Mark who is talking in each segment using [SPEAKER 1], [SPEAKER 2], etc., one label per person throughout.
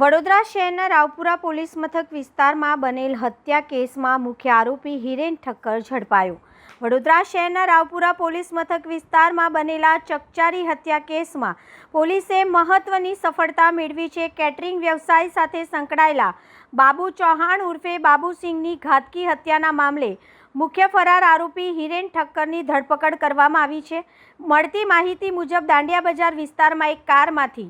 [SPEAKER 1] વડોદરા શહેરના રાવપુરા પોલીસ મથક વિસ્તારમાં બનેલ હત્યા કેસમાં મુખ્ય આરોપી હિરેન ઠક્કર ઝડપાયો। વડોદરા શહેરના રાવપુરા પોલીસ મથક વિસ્તારમાં બનેલા ચકચારી હત્યા કેસમાં પોલીસે મહત્વની સફળતા મેળવી છે। કેટરિંગ વ્યવસાય સાથે સંકળાયેલા બાબુ ચૌહાણ ઉર્ફે બાબુસિંહની ઘાતકી હત્યાના મામલે મુખ્ય ફરાર આરોપી હિરેન ઠક્કરની ધરપકડ કરવામાં આવી છે। મળતી માહિતી મુજબ દાંડિયા બજાર વિસ્તારમાં એક કારમાંથી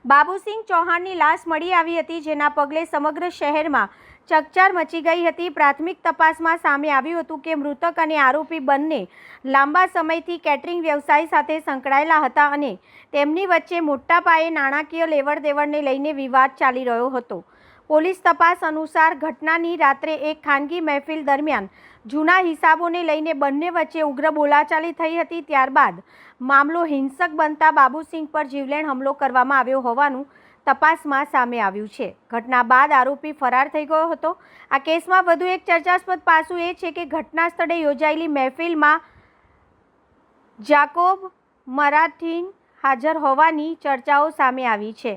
[SPEAKER 1] બાબુસિંહ ચૌહાણની લાશ મળી આવી હતી, જેના પગલે સમગ્ર શહેરમાં ચકચાર મચી ગઈ હતી। પ્રાથમિક તપાસમાં સામે આવ્યું હતું કે મૃતક અને આરોપી બંને લાંબા સમયથી કેટરિંગ વ્યવસાય સાથે સંકળાયેલા હતા અને તેમની વચ્ચે મોટા પાયે નાણાકીય લેવડ દેવડને લઈને વિવાદ ચાલી રહ્યો હતો। પોલીસ તપાસ અનુસાર ઘટનાની રાત્રે એક ખાનગી મહેફિલ દરમિયાન જૂના હિસાબોને લઈને બંને વચ્ચે ઉગ્ર બોલાચાલી થઈ હતી। ત્યારબાદ મામલો હિંસક બનતા બાબુસિંહ પર જીવલેણ હુમલો કરવામાં આવ્યો હોવાનું તપાસમાં સામે આવ્યું છે। ઘટના બાદ આરોપી ફરાર થઈ ગયો હતો। આ કેસમાં વધુ એક ચર્ચાસ્પદ પાસું એ છે કે ઘટના સ્થળે યોજાયેલી મહેફિલમાં જાકોબ મરાઠીન હાજર હોવાની ચર્ચાઓ સામે આવી છે।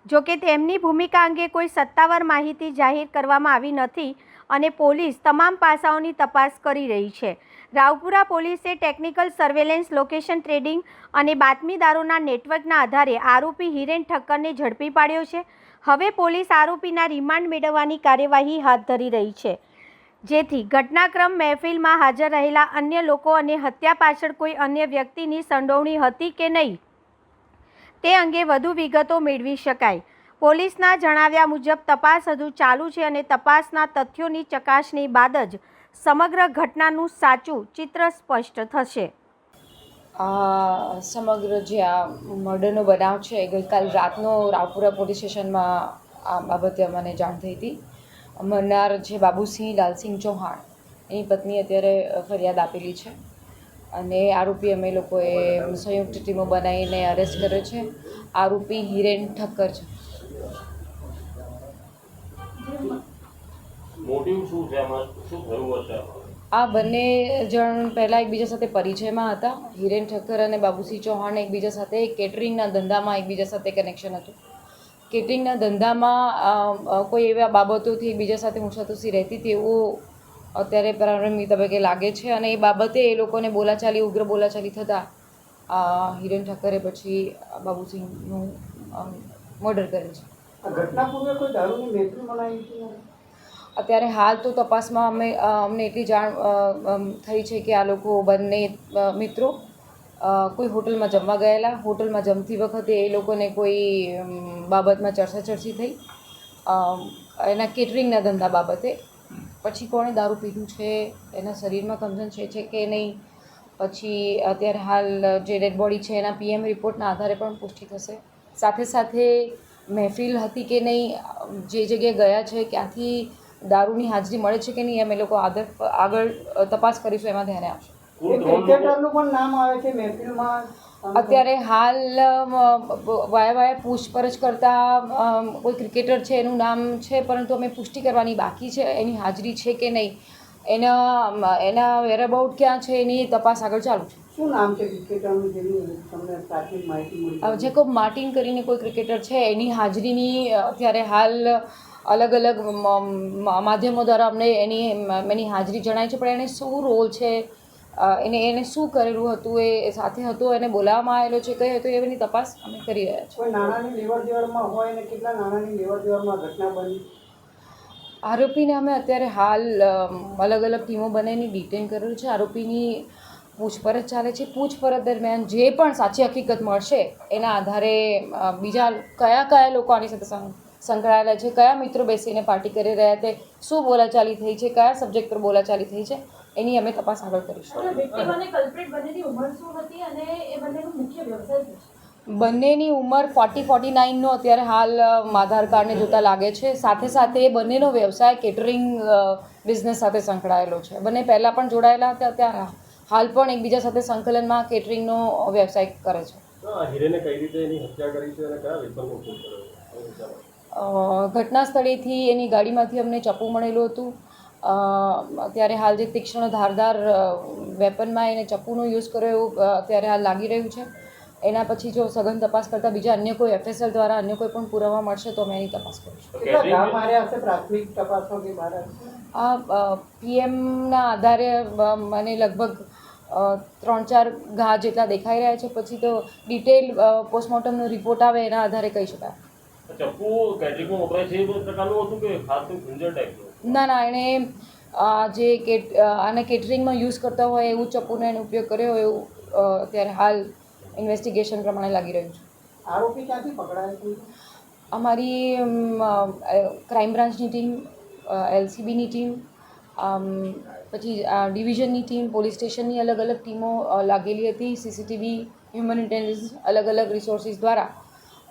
[SPEAKER 1] જોકે તેમની ભૂમિકા અંગે કોઈ સત્તાવાર માહિતી જાહેર કરવામાં આવી નથી અને પોલીસ તમામ પાસાઓની તપાસ કરી રહી છે। રાવપુરા પોલીસે ટેકનિકલ સર્વેલન્સ, લોકેશન ટ્રેડિંગ અને બાતમીદારોના નેટવર્કના આધારે આરોપી હિરેન ઠક્કરને ઝડપી પાડ્યો છે। હવે પોલીસ આરોપીના રિમાન્ડ મેળવવાની કાર્યવાહી હાથ ધરી રહી છે, જેથી ઘટનાક્રમ મહેફિલમાં હાજર રહેલા અન્ય લોકો અને હત્યા પાછળ કોઈ અન્ય વ્યક્તિની સંડોવણી હતી કે નહીં તે અંગે વધુ વિગતો મેળવી શકાય। પોલીસના જણાવ્યા મુજબ તપાસ હજુ ચાલુ છે અને તપાસના તથ્યોની ચકાસણી બાદ જ સમગ્ર ઘટનાનું સાચું ચિત્ર સ્પષ્ટ થશે।
[SPEAKER 2] સમગ્ર જે આ મર્ડરનો બનાવ છે, ગઈકાલ રાતનો રાવપુરા પોલીસ સ્ટેશનમાં આ બાબતે મને જાણ થઈ હતી। મરનાર જે બાબુસિંહ લાલસિંહ ચૌહાણ, એની પત્ની અત્યારે ફરિયાદ આપેલી છે અને આરોપી અમે લોકોએ સંયુક્ત ટીમો બનાવીને અરેસ્ટ કર્યો છે। આરોપી હિરેન ઠક્કર છે। આ બંને જણ પહેલાં એકબીજા સાથે પરિચયમાં હતા। હિરેન ઠક્કર અને બાબુસિંહ ચૌહાણ એકબીજા સાથે કેટરિંગના ધંધામાં એકબીજા સાથે કનેક્શન હતું। કેટરિંગના ધંધામાં કોઈ એવા બાબતોથી એકબીજા સાથે મૂંછાતુસી રહેતી તેવું અત્યારે પ્રારંભિક તબક્કે લાગે છે અને એ બાબતે એ લોકોને ઉગ્ર બોલાચાલી થતાં હિરેન ઠક્કરે પછી બાબુસિંહનું મર્ડર કરેલ છે।
[SPEAKER 3] ઘટના પૂર્વે કોઈ દારૂની મહેફિલ મનાવી હતી?
[SPEAKER 2] અત્યારે હાલ તો તપાસમાં અમને એટલી જાણ થઈ છે કે આ લોકો બંને મિત્રો કોઈ હોટલમાં જમવા ગયેલા। હોટલમાં જમતી વખતે એ લોકોને કોઈ બાબતમાં ચર્ચાચર્ચી થઈ એના કેટરિંગના ધંધા બાબતે। પછી કોણે દારૂ પીધું છે, એના શરીરમાં કમજન છે કે નહીં, પછી અત્યારે હાલ જે ડેડ બોડી છે એના PM રિપોર્ટના આધારે પણ પુષ્ટિ થશે। સાથે સાથે મહેફિલ હતી કે નહીં, જે જગ્યાએ ગયા છે ક્યાંથી દારૂની હાજરી મળે છે કે નહીં, એમ એ લોકો આગળ તપાસ કરીશું, એમાં ધ્યાને આવશે।
[SPEAKER 3] ક્રિકેટરનું પણ નામ આવે છે મહેફિલમાં।
[SPEAKER 2] અત્યારે હાલ વાયા પૂછપરછ કરતાં કોઈ ક્રિકેટર છે એનું નામ છે, પરંતુ અમે પુષ્ટિ કરવાની બાકી છે એની હાજરી છે કે નહીં, એના વેરઅબાઉટ ક્યાં છે એની તપાસ આગળ ચાલુ છે।
[SPEAKER 3] શું નામ છે ક્રિકેટરનું જેની તમને પ્રાથમિક માહિતી મળી?
[SPEAKER 2] જેકોબ માર્ટિન કરીને કોઈ ક્રિકેટર છે, એની હાજરીની અત્યારે હાલ અલગ અલગ માધ્યમો દ્વારા અમને એની હાજરી જણાય છે, પણ એને શું રોલ છે, એને શું કરેલું હતું, એ સાથે હતો, એને બોલાવવામાં આવેલો છે, કઈ હતો, એની તપાસ અમે કરી રહ્યા છીએ।
[SPEAKER 3] કોઈ નાણાંની લેવડ દેવડમાં હોય અને કેટલા નાણાંની લેવડ દેવડમાં ઘટના બની?
[SPEAKER 2] આરોપીને અમે અત્યારે હાલ અલગ અલગ ટીમો બનાવીને ડિટેન કરેલું છે। આરોપીની પૂછપરછ ચાલે છે। પૂછપરછ દરમિયાન જે પણ સાચી હકીકત મળશે એના આધારે બીજા કયા લોકો આની સાથે સંકળાયેલા છે, કયા મિત્રો બેસીને પાર્ટી કરી રહ્યા છે, શું બોલાચાલી થઈ છે, કયા સબ્જેક્ટ પર બોલાચાલી થઈ છે, એની અમે તપાસ આગળ કરીશું। બંનેની ઉંમર 40-49નો અત્યારે હાલ આધાર કાર્ડને જોતા લાગે છે। સાથે સાથે બંનેનો વ્યવસાય કેટરિંગ બિઝનેસ સાથે સંકળાયેલો છે। બંને પહેલાં પણ જોડાયેલા હતા, અત્યારે હાલ પણ એકબીજા સાથે સંકલનમાં કેટરિંગનો વ્યવસાય કરે છે।
[SPEAKER 4] હિરેને કઈ રીતે એની હત્યા કરી છે અને કયા વેપનનો ઉપયોગ કર્યો?
[SPEAKER 2] ઘટના સ્થળેથી એની ગાડીમાંથી અમને ચપ્પુ મળેલું હતું। અત્યારે હાલ જે તીક્ષ્ણ ધારદાર વેપનમાં એને ચપ્પુનો યુઝ કર્યો એવું અત્યારે હાલ લાગી રહ્યું છે। એના પછી જો સઘન તપાસ કરતાં બીજા અન્ય કોઈ FSL દ્વારા અન્ય કોઈ પણ પુરાવા મળશે તો અમે એની તપાસ કરીશું.
[SPEAKER 3] કેટલા ઘા માર્યા હશે પ્રાથમિક તપાસમાં કે બહાર
[SPEAKER 2] આ PMના આધારે મને લગભગ 3-4 ઘા જેટલા દેખાઈ રહ્યા છે. પછી તો ડિટેલ પોસ્ટમોર્ટમનો રિપોર્ટ આવે એના આધારે કહી શકાય.
[SPEAKER 4] ચપ્પુ કેટરિંગમાં વપરાય છે એ પ્રકારનું હતું કે ખાસ કોઈ ખુંજર ટાઈપનું?
[SPEAKER 2] ના એણે આને કેટરિંગમાં યુઝ કરતા હોય એવું ચપ્પુનો એને ઉપયોગ કર્યો હોય એવું અત્યારે હાલ ઇન્વેસ્ટિગેશન પ્રમાણે લાગી રહ્યું છે.
[SPEAKER 3] આરોપી ક્યાંથી પકડાય છે?
[SPEAKER 2] અમારી ક્રાઇમ બ્રાન્ચની ટીમ, LCBની ટીમ, પછી ડિવિઝનની ટીમ, પોલીસ સ્ટેશનની અલગ અલગ ટીમો લાગેલી હતી. CCTV, હ્યુમન ઇન્ટેલિજન્સ અલગ અલગ રિસોર્સિસ દ્વારા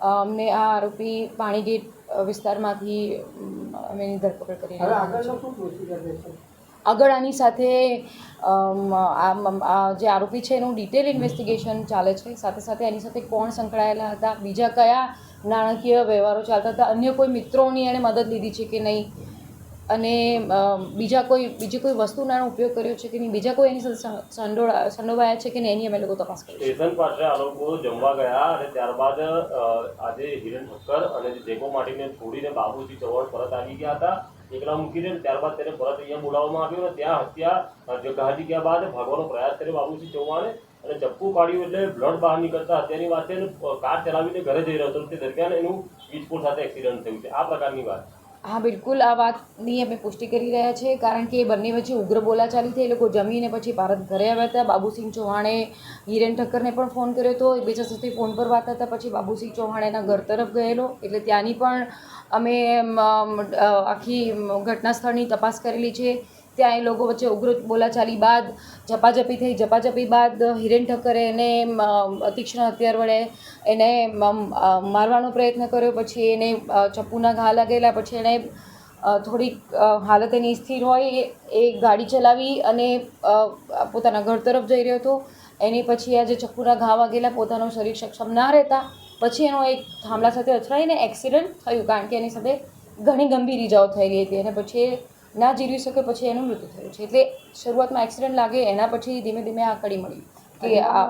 [SPEAKER 2] અમને આ આરોપી પાણીગેટ વિસ્તારમાંથી અમે એની ધરપકડ કરી
[SPEAKER 3] હવે
[SPEAKER 2] રહ્યા
[SPEAKER 3] આગળનો શું પ્રોસિજર રહેશે?
[SPEAKER 2] આગળ આની સાથે જે આરોપી છે એનું ડિટેલ ઇન્વેસ્ટિગેશન ચાલે છે. સાથે સાથે એની સાથે કોણ સંકળાયેલા હતા, બીજા કયા નાણાકીય વ્યવહારો ચાલતા હતા, અન્ય કોઈ મિત્રોની એણે મદદ લીધી છે કે નહીં, અને બીજી કોઈ વસ્તુનો એનો ઉપયોગ કર્યો છે કે નહીં, બીજા કોઈ એની સાથે સંડોવાયા છે કે નહીં, એની અમે લોકો તપાસ કરીશું.
[SPEAKER 4] સ્ટેશન પાસે આ લોકો જમવા ગયા અને ત્યારબાદ આજે હિરેન ઠક્કર અને જેકો માટીને છોડીને બાબુજી ચૌહાણ પરત આવી ગયા હતા. એકલા મૂકીને ત્યારબાદ તેને પરત અહીંયા બોલાવવામાં આવ્યો અને ત્યાં હત્યા જગ્યા બાદ ભાગવાનો પ્રયાસ કર્યો બાબુજી ચૌહાણે અને ચપ્પુ પાડ્યું એટલે બ્લડ બહાર નીકળતા હત્યાની વાત છે. કાર ચલાવીને ઘરે જઈ રહ્યો હતો તે દરમિયાન એનું વીજપોલ સાથે એક્સિડન્ટ થયું છે. આ પ્રકારની વાત.
[SPEAKER 2] હા, બિલકુલ આ વાતની અમે પુષ્ટિ કરી રહ્યા છીએ, કારણ કે એ બંને વચ્ચે ઉગ્ર બોલાચાલી થઈ. એ લોકો જમીને પછી ભારત ઘરે આવ્યા હતા. બાબુસિંહ ચૌહાણે હિરેન ઠક્કરને પણ ફોન કર્યો હતો. એકબીજા સાથે ફોન પર વાત હતા. પછી બાબુસિંહ ચૌહાણ એના ઘર તરફ ગયેલો, એટલે ત્યાંની પણ અમે આખી ઘટના સ્થળની તપાસ કરેલી છે. ત્યાં એ લોકો વચ્ચે ઉગ્ર બોલાચાલી બાદ ઝપાઝપી થઈ. ઝપાઝપી બાદ હિરેન ઠક્કરે એને તીક્ષ્ણ હથિયાર વડે એને મારવાનો પ્રયત્ન કર્યો. પછી એને ચપ્પુના ઘા લાગેલા. પછી એણે થોડીક હાલત એની સ્થિર હોય એ ગાડી ચલાવી અને પોતાના ઘર તરફ જઈ રહ્યો હતો. એની પછી આ જે ચપ્પુના ઘા વાગેલા, પોતાનું શરીર સક્ષમ ના રહેતા પછી એનો એક થાંભલા સાથે અથડાઈને એક્સિડન્ટ થયું, કારણ કે એની સાથે ઘણી ગંભીર ઇજાઓ થયેલી હતી અને પછી ના જીવી શકે પછી એનું મૃત્યુ થયું છે. એટલે શરૂઆતમાં એક્સિડન્ટ લાગે, એના પછી ધીમે ધીમે આ કડી મળી કે આ